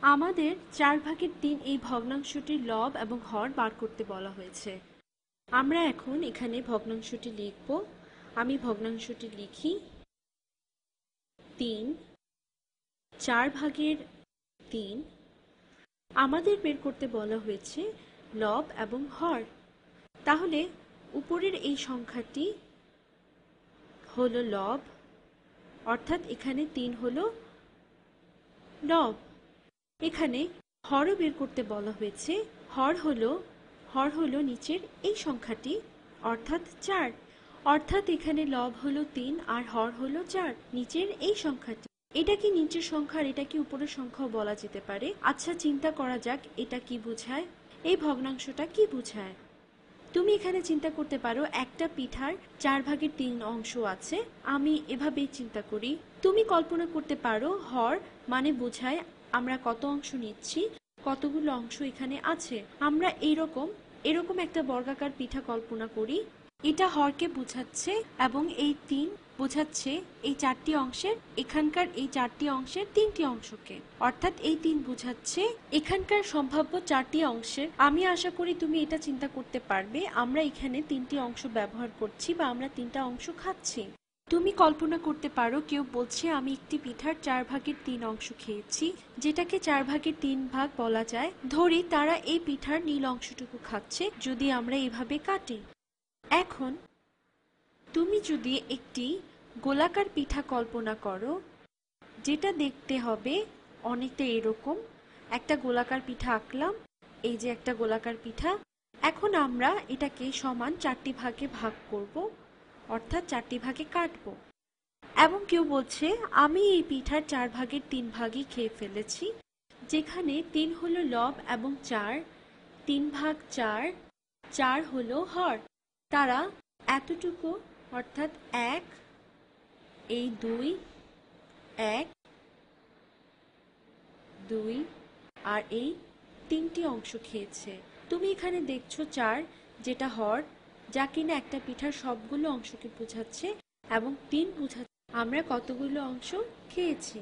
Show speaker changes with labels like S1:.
S1: আমাদের 4/3 এই ভগ্নাংশটির লব এবং হর বার করতে বলা হয়েছে। আমরা এখন এখানে ভগ্নাংশটি লিখব। আমি ভগ্নাংশটি লিখি। 3 4/3। আমাদের বের করতে বলা হয়েছে লব এবং হর। তাহলে উপরের এই সংখ্যাটি হলো লব, অর্থাৎ এখানে 3 হলো লব। এখানে হরও বের করতে বলা হয়েছে। হর হলো নিচের এই সংখ্যাটি, অর্থাৎ 4। অর্থাৎ এখানে লব হলো 3 আর হর হলো 4, নিচের এই সংখ্যাটি। এটা কি নিচের সংখ্যা আর এটা কি উপরের সংখ্যাও বলা যেতে পারে। আচ্ছা, চিন্তা করা যাক এটা কি বোঝায়, এই ভগ্নাংশটা কি বোঝায়। তুমি এখানে চিন্তা করতে পারো একটা পিঠার 4/3 অংশ আছে। আমি এভাবেই চিন্তা করি। তুমি কল্পনা করতে পারো হর মানে বোঝায় আমরা কত অংশ নিচ্ছি, কতগুলো অংশ এখানে আছে। আমরা এরকম একটা বর্গাকার পিঠা কল্পনা করি। এটা হরকে বোঝাচ্ছে এবং এই 3 বোঝাচ্ছে এই 4টি অংশের, এখানকার এই 4টি অংশের 3টি অংশকে। অর্থাৎ এই 3 বোঝাচ্ছে এখানকার সম্ভাব্য 4টি অংশের। আমি আশা করি তুমি এটা চিন্তা করতে পারবে আমরা এখানে 3টি অংশ ব্যবহার করছি বা আমরা 3টা অংশ খাচ্ছি। তুমি কল্পনা করতে পারো কেউ বলছে আমি একটি পিঠার 4/3 অংশ খেয়েছি, যেটাকে 4/3 ভাগ বলা যায়। ধরি তারা এই পিঠার নীল অংশটুকু খাচ্ছে, যদি আমরা এভাবে কাটি। এখন তুমি যদি একটি গোলাকার পিঠা কল্পনা করো, যেটা দেখতে হবে অনেকটা এরকম। একটা গোলাকার পিঠা আঁকলাম, এই যে একটা গোলাকার পিঠা। এখন আমরা এটাকে সমান 4টি ভাগে ভাগ করব, অর্থাৎ 4টি ভাগে কাটবো। এবং কেউ বলছে আমি এই পিঠার 4/3 ভাগই খেয়ে ফেলেছি, যেখানে 3 হলো লব এবং 4, 3/4, 4 হলো হর। তারা এতটুকু, অর্থাৎ 1, এই 2, 1, 2 আর এই 3টি অংশ খেয়েছে। তুমি এখানে দেখছো 4, যেটা হর, যা কিনা একটা পিঠার সবগুলো অংশকে বোঝাচ্ছে, এবং 3 বোঝাচ্ছে আমরা কতগুলো অংশ খেয়েছি।